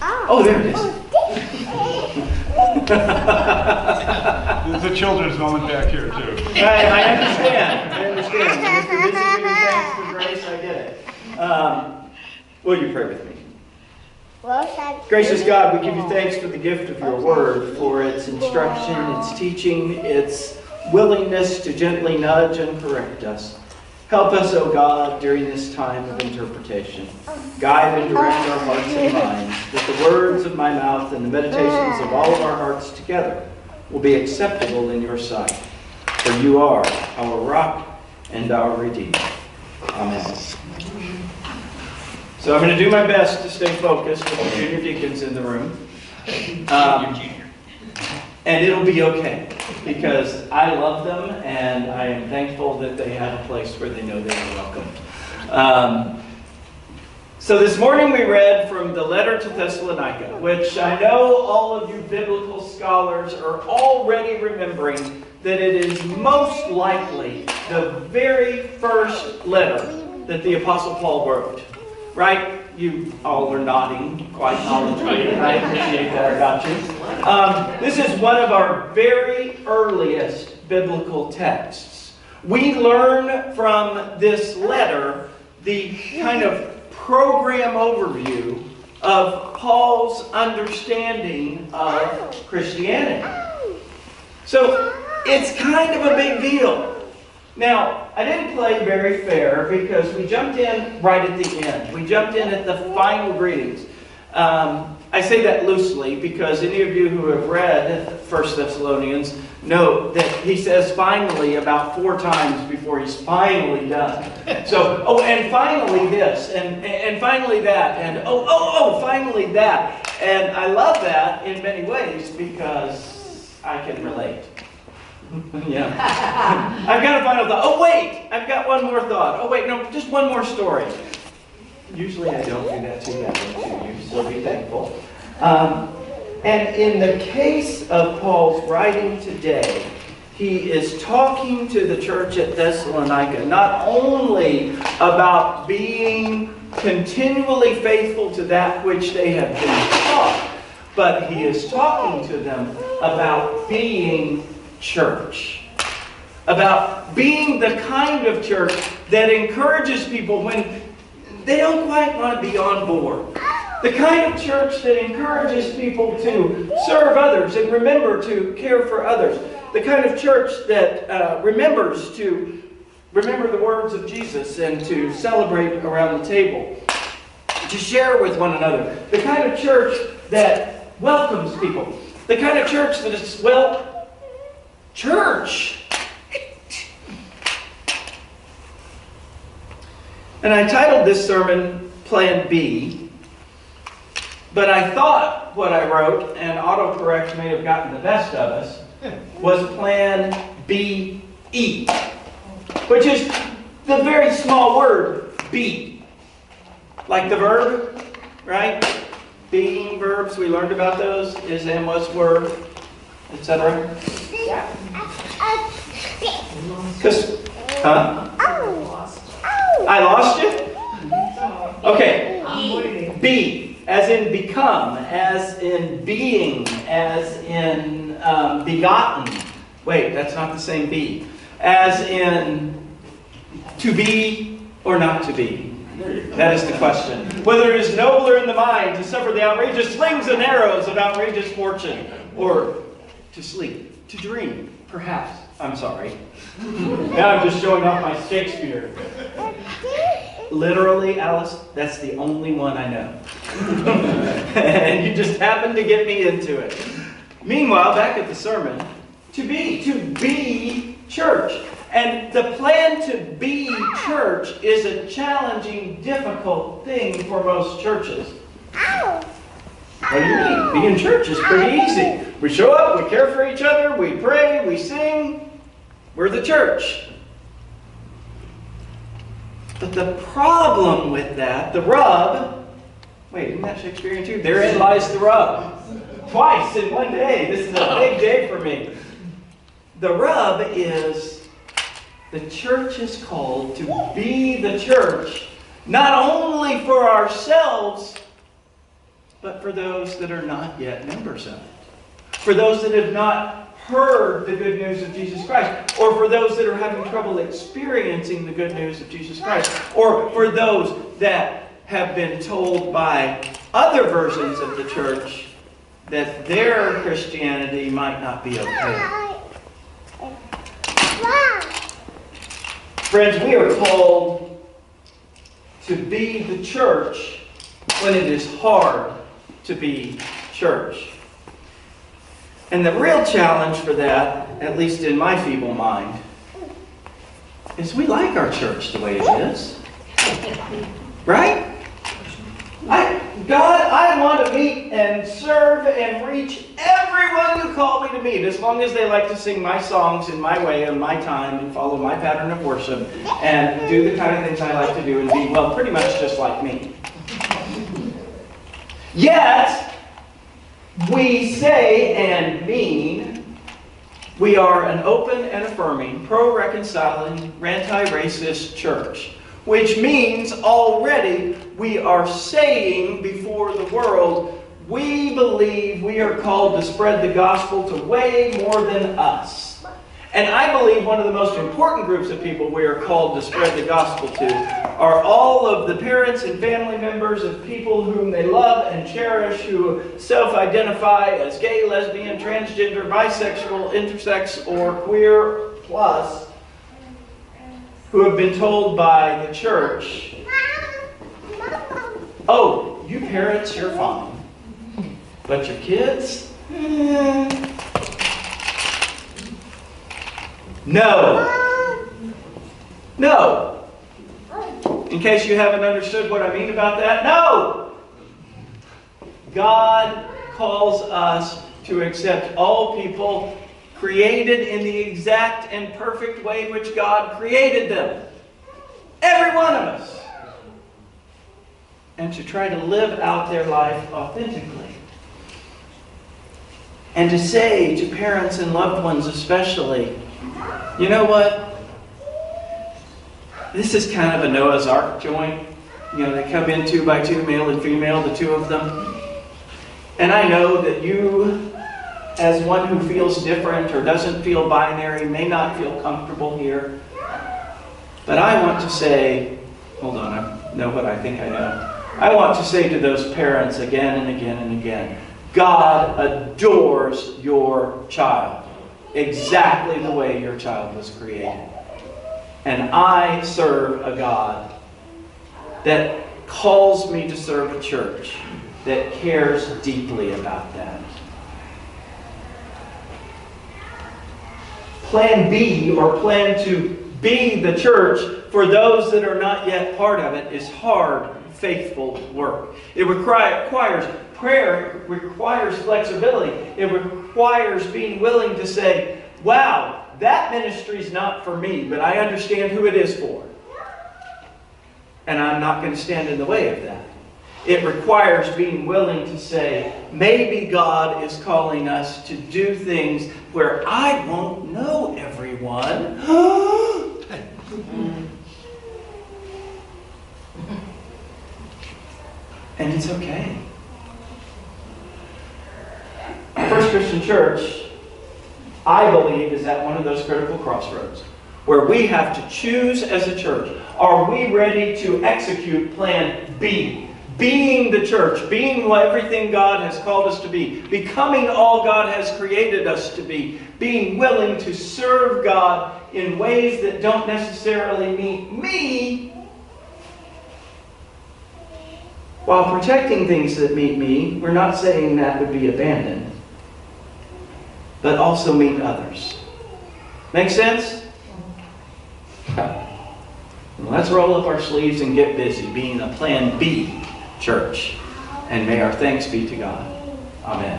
Oh, there it is. There's a children's moment back here, too. I understand. I understand. And if you're busy giving thanks for grace, I get it. Will you pray with me? Gracious God, we give you thanks for the gift of your word, for its instruction, its teaching, its willingness to gently nudge and correct us. Help us, O God, during this time of interpretation. Guide and direct our hearts and minds, that the words of my mouth and the meditations of all of our hearts together will be acceptable in your sight. For you are our rock and our Redeemer. Amen. So I'm going to do my best to stay focused with the junior deacons in the room. And it'll be okay, because I love them and I am thankful that they have a place where they know they are welcome. So this morning we read from the letter to Thessalonica, which I know all of you biblical scholars are already remembering that it is most likely the very first letter that the Apostle Paul wrote. Right? You all are nodding quite knowledgeably, and I appreciate that about you. This is one of our very earliest biblical texts. We learn from this letter the kind of program overview of Paul's understanding of Christianity. So it's kind of a big deal. Now, I didn't play very fair because we jumped in right at the end. We jumped in at the final greetings. I say that loosely because any of you who have read 1 Thessalonians know that he says finally about 4 times before he's finally done. So, and finally this, and finally that, and finally that. And I love that in many ways because I can relate. Yeah. I've got a final thought. Oh, wait! I've got one more thought. Oh, wait, no, just one more story. Usually I don't do that too badly to you, so be thankful. And in the case of Paul's writing today, he is talking to the church at Thessalonica not only about being continually faithful to that which they have been taught, but he is talking to them about being church. About being the kind of church that encourages people when they don't quite want to be on board. The kind of church that encourages people to serve others and remember to care for others. The kind of church that remembers to remember the words of Jesus and to celebrate around the table. To share with one another. The kind of church that welcomes people. The kind of church that is, well, church. And I titled this sermon Plan B, but I thought what I wrote, and autocorrect may have gotten the best of us, was Plan B-E, which is the very small word, be. Like the verb, right? Being verbs, we learned about those, is and was were, etc. Yeah. Because, I lost you? Okay. Be, as in become, as in being, as in begotten. Wait, that's not the same be. As in to be or not to be. That is the question. Whether it is nobler in the mind to suffer the outrageous slings and arrows of outrageous fortune, or to sleep, to dream, perhaps. I'm sorry. Now I'm just showing off my Shakespeare. Literally, Alice, that's the only one I know. And you just happened to get me into it. Meanwhile, back at the sermon, to be church. And the plan to be church is a challenging, difficult thing for most churches. What do you mean? Being church is pretty easy. We show up, we care for each other, we pray, we sing. We're the church. But the problem with that, the rub, wait, isn't that Shakespearean too? Therein lies the rub. Twice in one day. This is a big day for me. The rub is the church is called to be the church, not only for ourselves, but for those that are not yet members of it. For those that have not heard the good news of Jesus Christ, or for those that are having trouble experiencing the good news of Jesus Christ, or for those that have been told by other versions of the church that their Christianity might not be okay. Friends, we are called to be the church when it is hard to be church. And the real challenge for that, at least in my feeble mind, is we like our church the way it is. Right? God, I want to meet and serve and reach everyone you call me to meet, as long as they like to sing my songs in my way, in my time, and follow my pattern of worship, and do the kind of things I like to do, and be, well, pretty much just like me. Yet, we say and mean we are an open and affirming, pro-reconciling, anti-racist church. Which means already we are saying before the world, we believe we are called to spread the gospel to way more than us. And I believe one of the most important groups of people we are called to spread the gospel to are all of the parents and family members of people whom they love and cherish, who self-identify as gay, lesbian, transgender, bisexual, intersex, or queer plus, who have been told by the church, oh, you parents, you're fine. But your kids? No. No. In case you haven't understood what I mean about that, no. God calls us to accept all people created in the exact and perfect way in which God created them. Every one of us. And to try to live out their life authentically. And to say to parents and loved ones especially, you know what? This is kind of a Noah's Ark joint. You know, they come in 2 by 2, male and female, the two of them. And I know that you, as one who feels different or doesn't feel binary, may not feel comfortable here. But I want to say, hold on, I know what I think I know. I want to say to those parents again and again and again, God adores your child exactly the way your child was created. And I serve a God that calls me to serve a church that cares deeply about that. Plan B, or plan to be the church for those that are not yet part of it, is hard, faithful work. It requires prayer, it requires flexibility. It requires being willing to say, wow, that ministry is not for me, but I understand who it is for. And I'm not going to stand in the way of that. It requires being willing to say, maybe God is calling us to do things where I won't know everyone. And it's okay. First Christian Church, I believe, is at one of those critical crossroads where we have to choose as a church. Are we ready to execute plan B? Being the church, being everything God has called us to be, becoming all God has created us to be, being willing to serve God in ways that don't necessarily meet me, while protecting things that meet me. We're not saying that would be abandoned, but also meet others. Make sense? Let's roll up our sleeves and get busy being a plan B church. And may our thanks be to God. Amen.